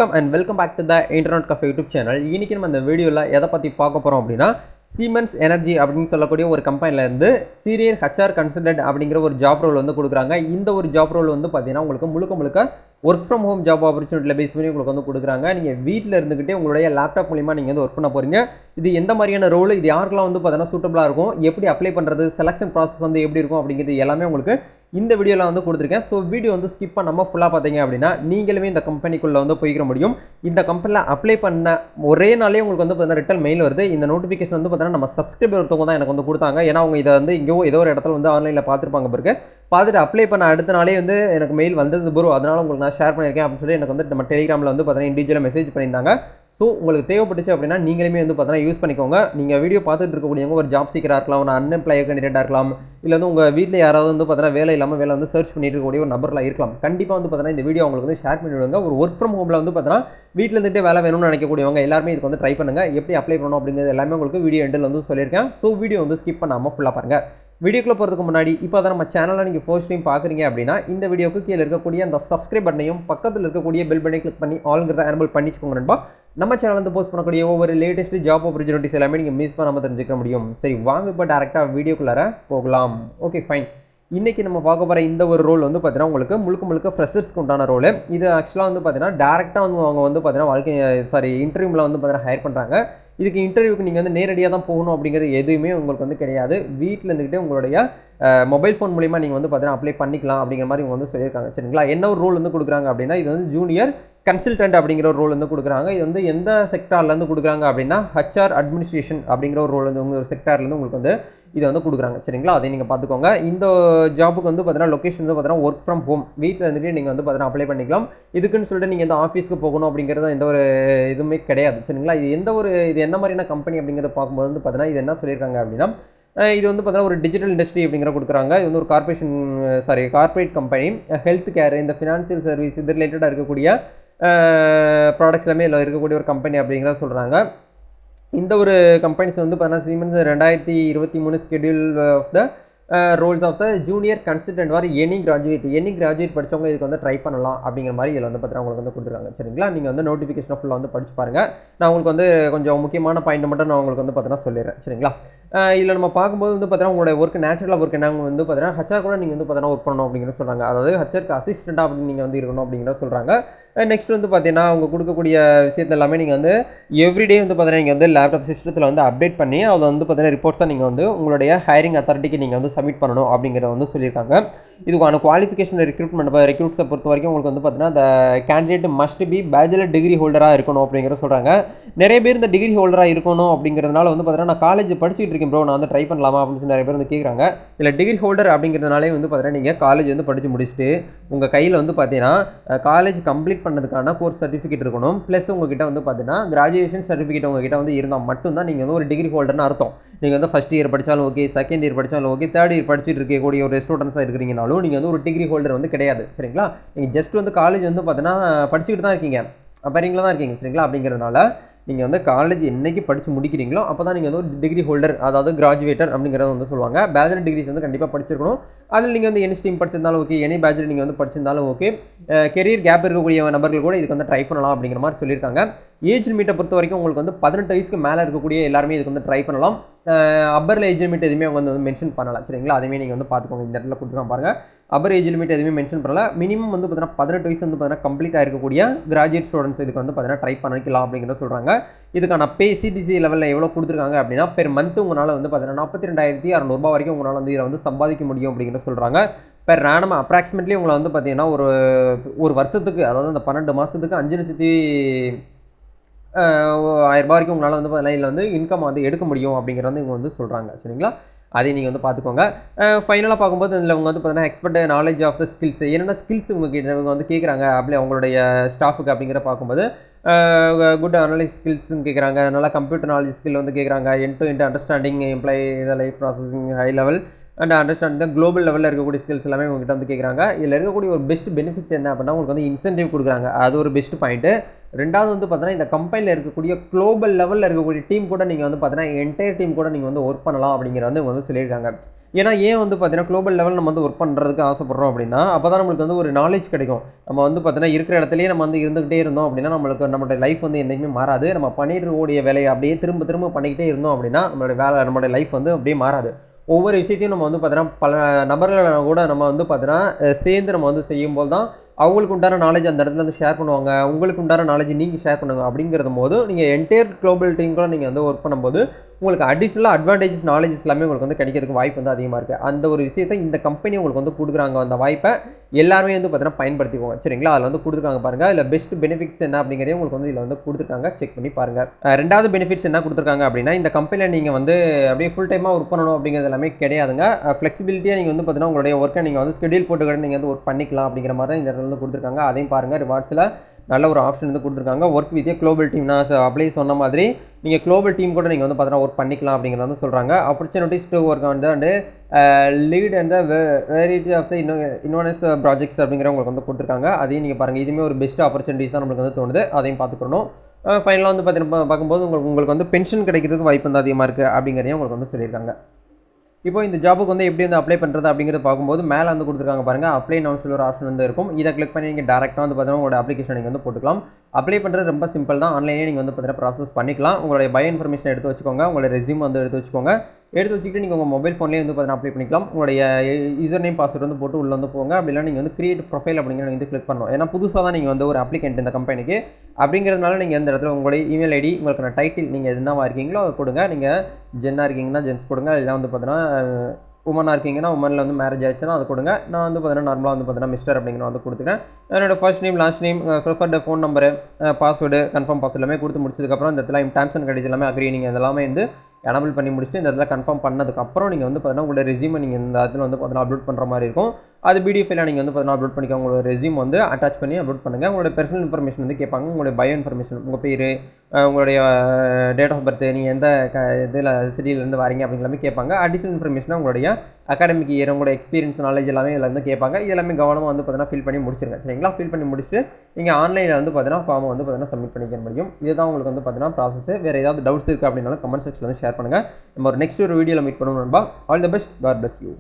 Welcome back to the Internet Cafe YouTube channel. இன்னைக்கு நம்ம இந்த வீடியோல எதை பத்தி பார்க்க போறோம் அப்படினா Siemens Energy அப்படினு சொல்லக்கூடிய ஒரு கம்பெனில இருந்து சீனியர் HR கன்சல்டன்ட் அப்படிங்கற ஒரு ஜாப் ரோல் வந்து கொடுக்குறாங்க. இந்த ஒரு ஜாப் ரோல் வந்து பாத்தீங்கன்னா உங்களுக்கு முழுக்க work from home job opportunity base பண்ணி உங்களுக்கு வந்து கொடுக்குறாங்க. நீங்க வீட்ல இருந்துகிட்டே உங்களுடைய லேப்டாப் மூலமா நீங்க வந்து வர்க் பண்ண போறீங்க. இது எந்த மாதிரியான ரோல், இது யாருக்கெல்லாம் வந்து பாத்தீங்கன்னா சூட்டபிளா இருக்கும், எப்படி அப்ளை பண்றது, செலக்ஷன் process வந்து எப்படி இருக்கும் அப்படிங்கிறது எல்லாமே உங்களுக்கு இந்த வீடியோல வந்து கொடுத்திருக்கேன். சோ வீடியோ வந்து ஸ்கிப் பண்ணாம ஃபுல்லா பாத்தீங்க அப்படினா நீங்களுமே இந்த கம்பெனிக்குள்ள வந்து போய்க்கிற முடியும். இந்த கம்பெனில அப்ளை பண்ண ஒரே நாளே உங்களுக்கு வந்து பாத்தீங்கன்னா ரிட்டர்ன் மெயில் வருது. இந்த நோட்டிஃபிகேஷன் வந்து பாத்தீங்கன்னா நம்ம சப்ஸ்கிரைபர் ஒருத்தவங்க தான் எனக்கு வந்து கொடுத்தாங்க. ஏனா அவங்க இத வந்து எங்கயோ ஏதோ ஒரு இடத்துல வந்து ஆன்லைன்ல பாத்துருப்பாங்க பாருங்க. பார்த்துட்டு அப்ளை பண்ண அடுத்த நாளே வந்து எனக்கு மெயில் வந்தது ப்ரோ, அதனால உங்களுக்கு நான் ஷேர் பண்ணியிருக்கேன் அப்படின்னு சொல்லி எனக்கு வந்து நம்ம டெலிகிராமில் வந்து பார்த்தீங்கன்னா இண்டிவிஜுவலாக மெசேஜ் பண்ணியிருந்தாங்க. ஸோ உங்களுக்கு தேவைப்பட்டுச்சு அப்படின்னா நீங்களுமே வந்து பார்த்தீங்கன்னா யூஸ் பண்ணிக்கோங்க. நீங்கள் வீடியோ பார்த்துட்டு இருக்கக்கூடியவங்க ஒரு ஜாப் சீக்கராக இருக்கலாம், ஒரு அன்எம்ப்ளாய் கேண்டிடேட்டாக இருக்கலாம், இல்லை வந்து உங்கள் வீட்டில் யாராவது வந்து பார்த்தீங்கன்னா வேலை இல்லாமல் வேலை வந்து சர்ச் பண்ணிட்டு இருக்கக்கூடிய ஒரு நபரில் இருக்கலாம். கண்டிப்பாக வந்து பார்த்தீங்கன்னா இந்த வீடியோ உங்களுக்கு வந்து ஷேர் பண்ணிவிடுவாங்க. ஒரு ஒர்க் ஃப்ரம் ஹோமில் வந்து பார்த்தீங்கன்னா வீட்டில் இருந்துட்டு வேலை வேணும்னு நினைக்கக்கூடியவங்க எல்லாருமே இதுக்கு வந்து ட்ரை பண்ணுங்கள். எப்படி அப்ளை பண்ணணும் அப்படிங்கிறது எல்லாமே உங்களுக்கு வீடியோ எண்டில் வந்து சொல்லியிருக்கேன். ஸோ வீடியோ வந்து ஸ்கிப் பண்ணாமல் ஃபுல்லாக பாருங்கள். வீடியோக்குள்ள போகிறதுக்கு முன்னாடி இப்போ தான் நம்ம சேனலில் நீங்கள் ஃபர்ஸ்ட் டைம் பார்க்குறீங்க அப்படின்னா இந்த வீடியோக்கு கீழே இருக்கக்கூடிய அந்த சப்ஸ்கிரைப் பட்டனையும் பக்கத்தில் இருக்கக்கூடிய பெல் பட்டனை கிளிக் பண்ணி ஆல்ங்கிறத எனபிள் பண்ணிச்சுக்கோங்க நண்பா. நம்ம சேனல் வந்து போஸ்ட் பண்ணக்கூடிய ஒவ்வொரு லேட்டஸ்ட் ஜாப் ஆப்பர்ச்சுனிட்டிஸ் எல்லாமே நீங்கள் மிஸ் பண்ணாமல் தெரிஞ்சுக்க முடியும். சரி வாங்க இப்போ டேரெக்டாக வீடியோக்குள்ளார போகலாம். Okay fine. இன்றைக்கி நம்ம பார்க்க போகிற இந்த ஒரு ரோல் வந்து பார்த்தீங்கன்னா உங்களுக்கு முழுக்க ஃப்ரெஷர்ஸ்க்கு உண்டான ரோல். இது ஆக்சுவலாக வந்து பார்த்தீங்கன்னா டேரெக்டாக வந்து அவங்க வந்து பார்த்தீங்கன்னா இன்டர்வியூவில் வந்து பார்த்தீங்கன்னா ஹையர் பண்ணுறாங்க. இதுக்கு இன்டர்வியூக்கு நீங்கள் வந்து நேரடியாக தான் போகணும் அப்படிங்கிறது எதுவுமே உங்களுக்கு வந்து கிடையாது. வீட்டில் இருந்துக்கிட்டே உங்களுடைய மொபைல் ஃபோன் மூலிமா நீங்கள் வந்து பார்த்தீங்கன்னா அப்ளை பண்ணிக்கலாம் அப்படிங்கிற மாதிரி இவங்க வந்து சொல்லியிருக்காங்க. சரிங்களா? என்ன ஒரு ரோல் வந்து கொடுக்குறாங்க அப்படின்னா இது வந்து ஜூனியர் கன்சல்டன்ட் அப்படிங்கிற ஒரு ரோல் வந்து கொடுக்குறாங்க. இது வந்து எந்த செக்டார்லேருந்து கொடுக்குறாங்க அப்படின்னா HR அட்மினிஸ்ட்ரேஷன் அப்படிங்கிற ஒரு ரோல் வந்து உங்கள் செக்டார்லேருந்து உங்களுக்கு வந்து இதை வந்து கொடுக்குறாங்க. சரிங்களா? அதை நீங்கள் பார்த்துக்கோங்க. இந்த ஜாபுக்கு வந்து பார்த்தீங்கன்னா லொக்கேஷன் வந்து பார்த்தீங்கன்னா ஒர்க் ஃப்ரம் ஹோம், வீட்டில் இருந்துட்டு நீங்கள் வந்து பார்த்தீங்கன்னா அப்ளை பண்ணிக்கலாம். இதுக்குன்னு சொல்லிட்டு நீங்கள் எந்த ஆஃபீஸ்க்கு போகணும் அப்படிங்கிறது எந்த ஒரு இதுவுமே கிடையாது. சரிங்களா? இது என்ன மாதிரியான கம்பெனி அப்படிங்கிறத பார்க்கும்போது வந்து பார்த்தீங்கன்னா இது என்ன சொல்லியிருக்காங்க அப்படின்னா இது வந்து பார்த்தீங்கன்னா ஒரு டிஜிட்டல் இண்டஸ்ட்ரி அப்படிங்கிற கொடுக்குறாங்க. இது வந்து ஒரு கார்ப்பரேட் கம்பெனி. ஹெல்த் கேர், இந்த ஃபினான்ஷியல் சர்வீஸ் இது ரிலேட்டடாக இருக்கக்கூடிய ப்ராடக்ட்ஸ் எல்லாமே இதில் இருக்கக்கூடிய ஒரு கம்பெனி அப்படிங்கிறத சொல்கிறாங்க. இந்த ஒரு கம்பெனிஸ் வந்து பார்த்தீங்கன்னா Siemens 2023 schedule of the roles of the junior consultant வார் எனி கிராஜுவேட் படித்தவங்க இதுக்கு வந்து ட்ரை பண்ணலாம் அப்படிங்கிற மாதிரி இதில் வந்து பார்த்தீங்கன்னா உங்களுக்கு வந்து கொடுத்துருக்காங்க. சரிங்களா? நீங்கள் வந்து நோட்டிஃபிகேஷனை ஃபுல்லாக வந்து படிச்சு பாருங்கள். நான் உங்களுக்கு வந்து கொஞ்சம் முக்கியமான பாயிண்ட் மட்டும் நான் உங்களுக்கு வந்து பார்த்தீங்கன்னா சொல்லிடுறேன். சரிங்களா? இதில் நம்ம பார்க்கும்போது வந்து பார்த்தீங்கன்னா உங்களோட ஒர்க் நேச்சுரலாக ஒர்க் என்ன வந்து பார்த்தீங்கன்னா HR கூட நீங்கள் வந்து பார்த்தீங்கன்னா ஒர்க் பண்ணணும் அப்படிங்கிறத சொல்கிறாங்க. அதாவது HRக்கு அசிஸ்டண்ட்டாக அப்படின்னு நீங்கள் வந்து இருக்கணும் அப்படிங்கிறத சொல்கிறாங்க. நெக்ஸ்ட் வந்து பார்த்தீங்கன்னா அவங்க கொடுக்கக்கூடிய விஷயத்தை எல்லாமே நீங்கள் வந்து எவ்ரிடே வந்து பார்த்தீங்கன்னா நீங்கள் வந்து லேப்டாப் சிஸ்டத்தில் வந்து அப்டேட் பண்ணி அதை வந்து பார்த்தீங்கன்னா ரிப்போர்ட்ஸாக நீங்கள் வந்து உங்களுடைய ஹையரிங் அத்தாரிட்டிக்கு நீங்கள் வந்து சப்மிட் பண்ணணும் அப்படிங்கிறத வந்து சொல்லியிருக்காங்க. இதுக்கான குவாலிஃபிகேஷன் ரெக்ரூட்ஸை பொறுத்த வரைக்கும் உங்களுக்கு வந்து பார்த்தீங்கன்னா இந்த candidate must be bachelor degree ஹோல்டராக இருக்கணும் அப்படிங்கிறத சொல்கிறாங்க. நிறைய பேர் இந்த டிகிரி ஹோல்டராக இருக்கணும் அப்படிங்கிறதுனால வந்து பார்த்தீங்கன்னா நான் காலேஜ் படிச்சுட்டு இருக்கேன் ப்ரோ, நான் வந்து ட்ரை பண்ணலாமா அப்படின்னு சொல்லி நிறைய பேர் வந்து கேட்குறாங்க. இல்லை டிகிரி ஹோல்டர் அப்படிங்கிறதுனாலே வந்து பார்த்தீங்கன்னா நீங்கள் காலேஜ் வந்து படித்து முடிச்சுட்டு உங்கள் கையில் வந்து பார்த்தீங்கன்னா காலேஜ் கம்ப்ளீட் பண்ணதுக்கான கோர்ஸ் சர்டிஃபிகேட் இருக்கணும். ப்ளஸ் உங்ககிட்ட வந்து பார்த்தீங்கன்னா கிராஜுவேஷன் சர்டிஃபிகேட் உங்ககிட்ட வந்து இருந்தால் மட்டும்தான் நீங்கள் வந்து ஒரு டிகிரி ஹோல்டர்னு அர்த்தம். நீங்கள் வந்து ஃபஸ்ட் இயர் படித்தாலும் ஓகே, செகண்ட் இயர் படித்தாலும் ஓகே, தேர்ட் இயர் படிச்சுட்டு இருக்கக்கூடிய ஒரு ஸ்டூடெண்ட்ஸாக இருக்கிறீங்கனாலும் நீங்கள் வந்து ஒரு டிகிரி ஹோல்டர் வந்து கிடையாது. சரிங்களா? நீங்கள் ஜஸ்ட் வந்து காலேஜ் வந்து பார்த்தீங்கன்னா படிச்சுக்கிட்டு தான் இருக்கீங்க, பரிங்கில் தான் இருக்கீங்க. சரிங்களா? அப்படிங்கிறதுனால நீங்கள் வந்து காலேஜ் என்றைக்கு படித்து முடிக்கிறீங்களோ அப்போ தான் நீங்கள் வந்து ஒரு டிகிரி ஹோல்டர், அதாவது கிராஜுவேட்டர் அப்படிங்கிறத வந்து சொல்லுவாங்க. பேச்சுலர் டிகிரிஸ் வந்து கண்டிப்பாக படிச்சிருக்கணும். அதில் நீங்கள் வந்து எனி ஸ்ட்ரீம் படிச்சிருந்தாலும் ஓகே, எனி பேச்சுலர் நீங்கள் வந்து படிச்சிருந்தாலும் ஓகே. கெரியர் கேப் இருக்கக்கூடிய நபர்கள் கூட இதுக்கு வந்து ட்ரை பண்ணலாம் அப்படிங்கிற மாதிரி சொல்லியிருக்காங்க. ஏஜ் லிமிட்டை பொறுத்த வரைக்கும் உங்களுக்கு வந்து 18 வயசுக்கு மேலே இருக்கக்கூடிய எல்லாருமே இதுக்கு வந்து ட்ரை பண்ணலாம். அப்பரில் ஏஜ் லிமிட் எதுவுமே அவங்க வந்து மென்ஷன் பண்ணலாம். சரிங்களா? அதுவுமே நீங்கள் வந்து பார்த்துக்கோங்க. இந்த இடத்துல கொடுத்துருக்காங்க பாருங்கள். அப்பர் ஏஜ் லிமிட் எதுவுமே மென்ஷன் பண்ணல. மினிமம் வந்து பார்த்தீங்கன்னா 18 வயசு வந்து பார்த்தீங்கன்னா கம்ப்ளீட்டாக இருக்கக்கூடிய கிராஜுவேட் ஸ்டூடெண்ட்ஸ் இதுக்கு வந்து பார்த்தீங்கன்னா ட்ரை பண்ணிக்கலாம் அப்படிங்கிறத சொல்கிறாங்க. இதுக்கான பே CTC லெவலில் எவ்வளோ கொடுத்துருக்காங்க அப்படின்னா பெர் மந்த் உங்களால் வந்து பார்த்தீங்கன்னா 42,600 வரைக்கும் உங்களால் வந்து இதில் வந்து சம்பாதிக்க முடியும் அப்படிங்கிறத சொல்கிறாங்க. பெர் ரேனம் அப்ராக்சிமேட்லி உங்களை வந்து பார்த்தீங்கன்னா ஒரு வருஷத்துக்கு, அதாவது அந்த 12 மாதத்துக்கு 5,10,000 வரைக்கும் உங்களால் வந்து பார்த்தீங்கன்னா இதில் வந்து இன்கம் வந்து எடுக்க முடியும் அப்படிங்கிறத இவங்க வந்து சொல்கிறாங்க. சரிங்களா? அதையும் நீங்கள் வந்து பார்த்துக்கோங்க. ஃபைனலாக பார்க்கும்போது இதில் அவங்க வந்து பார்த்தீங்கன்னா expert knowledge of the skills, என்னென்ன ஸ்கில்ஸ் இவங்க வந்து கேட்குறாங்க அப்படி அவங்களுடைய ஸ்டாஃபுக்கு அப்படிங்கிற பார்க்கும்போது குட் அனலைஸ் ஸ்கில்ஸ்ன்னு கேட்குறாங்க. நல்லா கம்ப்யூட்டர் நாலேஜ் ஸ்கில் வந்து கேட்குறாங்க. End to end understanding employee life processing high level and understanding தான் குளோபல் லெவலில் இருக்கக்கூடிய ஸ்கில்ஸ் எல்லாமே உங்கள்கிட்ட வந்து கேட்குறாங்க. இதில் இருக்கக்கூடிய ஒரு பெஸ்ட் பெனிஃபிட் என்ன அப்படின்னா உங்களுக்கு வந்து இன்சென்டிவ் கொடுக்குறாங்க. அது ஒரு பெஸ்ட் பாயிண்ட்டு. ரெண்டாவது வந்து பார்த்தீங்கன்னா இந்த கம்பெனியில் இருக்கக்கூடிய குளோபல் லெவலில் இருக்கக்கூடிய டீம் கூட நீங்கள் வந்து பார்த்தீங்கன்னா என்டையர் டீம் கூட நீங்கள் வந்து ஒர்க் பண்ணலாம் அப்படிங்கிற வந்து இவங்க வந்து சொல்லியிருக்காங்க. ஏன்னா ஏன் வந்து பார்த்தீங்கன்னா குளோபல் லெவல் நம்ம வந்து ஒர்க் பண்ணுறதுக்கு ஆசைப்படுறோம் அப்படின்னா, அப்போ தான் நம்மளுக்கு வந்து ஒரு நாலேஜ் கிடைக்கும். நம்ம வந்து பார்த்தீங்கன்னா இருக்கிற இடத்துலயே நம்ம வந்து இருந்துகிட்டே இருந்தோம் அப்படின்னா, நம்மளுடைய லைஃப் வந்து என்னைக்குமே மாறாது. நம்ம பண்ணிட்டு இருக்கக்கூடிய வேலையை அப்படியே திரும்ப திரும்ப பண்ணிக்கிட்டே இருந்தோம் அப்படின்னா, நம்மளுடைய லைஃப் வந்து அப்படியே மாறாது. ஒவ்வொரு விஷயத்தையும் நம்ம வந்து பார்த்தீங்கன்னா, பல நபர்கள கூட நம்ம வந்து பார்த்தீங்கன்னா, சேர்ந்து நம்ம வந்து செய்யும்போது தான், அவங்களுக்கு உண்டான நாலேட்ஜ் அந்த இடத்துல வந்து ஷேர் பண்ணுவாங்க. உங்களுக்கு உண்டான நாலேட்ஜ் நீங்க ஷேர் பண்ணுங்க. அப்படிங்கிறதும்போது, நீங்க என்டையர் குளோபல் டீம் கூட நீங்க வந்து ஒர்க் பண்ணும்போது, உங்களுக்கு அடிஷனலா அட்வான்டேஜஸ், நாலேஜஸ் எல்லாமே உங்களுக்கு வந்து கிடைக்கிறதுக்கு வாய்ப்பு வந்து அதிகமா இருக்கு. அந்த ஒரு விஷயத்த இந்த கம்பெனி உங்களுக்கு வந்து குடுக்குறாங்க. அந்த வாய்ப்ப எல்லாருமே வந்து பார்த்தீங்கன்னா பயன்படுத்திக்கோங்க. சரிங்களா? அதில வந்து குடுத்துருக்காங்க பாருங்க. அதில பெஸ்ட் பெனிஃபிட்ஸ் என்ன அப்படிங்கிறதையும் உங்களுக்கு வந்து இதில வந்து குடுத்துருக்காங்க. செக் பண்ணி பாருங்க. 2வது பெனிஃபிட்ஸ் என்ன குடுத்துருக்காங்க அப்படின்னா, இந்த கம்பெனில நீங்க வந்து அப்படியே ஃபுல் டைமா ஒர்க் பண்ணணும் அப்படிங்கிறது எல்லாமே கிடையாதுங்க. ஃப்ளெக்சிபிலிட்டியா நீங்க வந்து பார்த்தீங்கன்னா, உங்களுடைய ஒர்க்க நீங்க வந்து ஷெட்யூல் போட்டு கூட நீங்க வந்து ஒர்க் பண்ணிக்கலாம் அப்படிங்கிற மாரி தான் இந்த இடத்துல வந்து குடுத்துருக்காங்க. அதையும் பாருங்க. ரிவார்ட்ஸ்ல நல்ல ஒரு ஆப்ஷன் வந்து குடுத்துருக்காங்க. Work with a global team. நான் அப்படியே சொன்ன மாதிரி நீங்க குளோபல் டீம் கூட நீங்க வந்து பார்த்தீங்கன்னா ஒர்க் பண்ணிக்கலாம் அப்படிங்கிறத வந்து சொல்றாங்க. ஆப்பர்ச்சுனிட்டீஸ் டூ ஒர்க் வந்து lead and variety of the innovative projects அப்படிங்கிற உங்களுக்கு வந்து குடுத்துருக்காங்க. அதையும் நீங்க பாருங்க. இதுவுமே ஒரு பெஸ்ட் ஆப்பர்ச்சுனிட்டீஸ் தான் நம்மளுக்கு வந்து தோணுது. அதையும் பார்த்துக்கணும். ஃபைனலா வந்து பார்த்தீங்கன்னா பார்க்கும்போது உங்களுக்கு வந்து பென்ஷன் கிடைக்கிறதுக்கு வாய்ப்பு வந்து அதிகமா இருக்கு அப்படிங்கிறதையும் உங்களுக்கு வந்து சொல்லியிருக்காங்க. இப்போ இந்த ஜாபுக்கு வந்து எப்படி வந்து அப்ளை பண்ணுறது அப்படிங்கிறத பார்க்கும்போது மேலே வந்து கொடுத்துருக்காங்க பாருங்கள். அப்ளை நவுன்னு சொல்லி ஒரு ஆப்ஷன் வந்து இருக்கும். இதை கிளிக் பண்ணி நீங்கள் டேரெக்டாக வந்து பார்த்தீங்கன்னா உங்களோட அப்ளிகேஷன் நீங்கள் வந்து போட்டுக்கலாம். அப்ளை பண்ணுறது ரொம்ப சிம்பிள் தான். ஆன்லைனே நீங்கள் வந்து பார்த்தீங்கன்னா ப்ராசஸ் பண்ணிக்கலாம். உங்களுடைய பயோ இன்ஃபர்மேஷன் எடுத்து வச்சுக்கோங்க. உங்களுடைய ரெஸ்யூம் வந்து எடுத்து வச்சுக்கோங்க. எடுத்து வச்சுக்கிட்டு நீங்கள் உங்கள் மொபைல் ஃபோன்லேயே வந்து பார்த்தீங்கன்னா அப்ளை பண்ணிக்கலாம். உங்களுடைய யூசர் நேம் பாஸ்வேர்டு வந்து போட்டு உள்ளே வந்து போங்க. அப்படின்னா நீங்கள் வந்து கிரியேட் ப்ரொஃபைல் அப்படிங்கிற நீங்கள் வந்து கிளிக் பண்ணணும். ஏன்னா புதுசாக தான் நீங்கள் வந்து ஒரு அப்ளிகண்ட் இந்த கம்பெனிக்கு. அப்படிங்கிறதுனால நீங்கள் இந்த இடத்துல உங்களுடைய இமெயில் ஐடி, உங்களுக்கான டைட்டில் நீங்கள் என்னவா இருக்கீங்களோ அதை கொடுங்க. நீங்கள் ஜென்னாக இருக்கீங்கன்னா ஜென்ஸ் கொடுங்க. இல்லை வந்து பார்த்தீங்கன்னா உமனாக இருக்கீங்கன்னா உமனில் வந்து மேரேஜ் ஆயிடுச்சுன்னா அதை கொடுங்க. நான் வந்து பார்த்தீங்கன்னா நார்மலாக வந்து பார்த்தீங்கன்னா மிஸ்டர் அப்படிங்கிற வந்து கொடுத்துக்கிறேன். என்னோட first name, last name, preferred phone number, password, confirm password எல்லாமே கொடுத்து முடிச்சதுக்கப்புறம் இந்த இடத்துல டேர்ம்ஸ் அண்ட் கண்டிஷன்ஸ் எல்லாமே அக்ரி நீங்கள் இதெல்லாமே வந்து எனபிள் பண்ணி முடிச்சுட்டு இந்த இடத்துல கன்ஃபார்ம் பண்ணதுக்கப்புறம் நீங்கள் வந்து பார்த்தீங்கன்னா உங்களோட ரெஸ்யூமை நீங்கள் இந்த இடத்துல வந்து பார்த்தீங்கன்னா அப்லோட் பண்ணுற மாதிரி இருக்கும். அது பிடிஎஃப் ஃபைலாக நீங்கள் வந்து பார்த்தீங்கன்னா அப்லோட் பண்ணிக்கோங்க. உங்களோட ரெஸ்யூம் வந்து அட்டாச் பண்ணி அப்லோட் பண்ணுங்கள். உங்களோட பர்சனல் இன்ஃபர்மேஷன் வந்து கேட்பாங்க. உங்களுடைய பயோ இன்ஃபர்மேஷன், உங்கள் பேர், உங்களுடைய டேட் ஆஃப் பர்த், நீங்கள் எந்த இதில் சிட்டியிலேருந்து வரீங்க அப்படிங்கிறமே கேட்பாங்க. அடிஷனல் இன்ஃபர்மேஷனாக உங்களுடைய அகாடமிக் இயர், உங்களோட எக்ஸ்பீரியன்ஸ், நாலேஜ் எல்லாமே இதில் வந்து கேட்பாங்க. இது எல்லாமே கவனமாக வந்து பார்த்தீங்கன்னா ஃபில் பண்ணி முடிச்சிருங்க. சரிங்களா? ஃபில் பண்ணி முடிச்சுட்டு நீங்கள் ஆன்லைனில் வந்து பார்த்தீங்கன்னா ஃபார்மை வந்து பார்த்தீங்கன்னா சப்மிட் பண்ணிக்க முடியும். இதுதான் உங்களுக்கு வந்து பார்த்தீங்கன்னா ப்ராசஸ். வேறு ஏதாவது டவுட்ஸ் இருக்குது அப்படின்னாலும் கமெண்ட் செக்ஷனில் வந்து ஷேர் பண்ணுங்கள். நம்ம ஒரு நெக்ஸ்ட் ஒரு வீடியோவில் மீட் பண்ணுவோம் நண்பா. All the best. God bless you.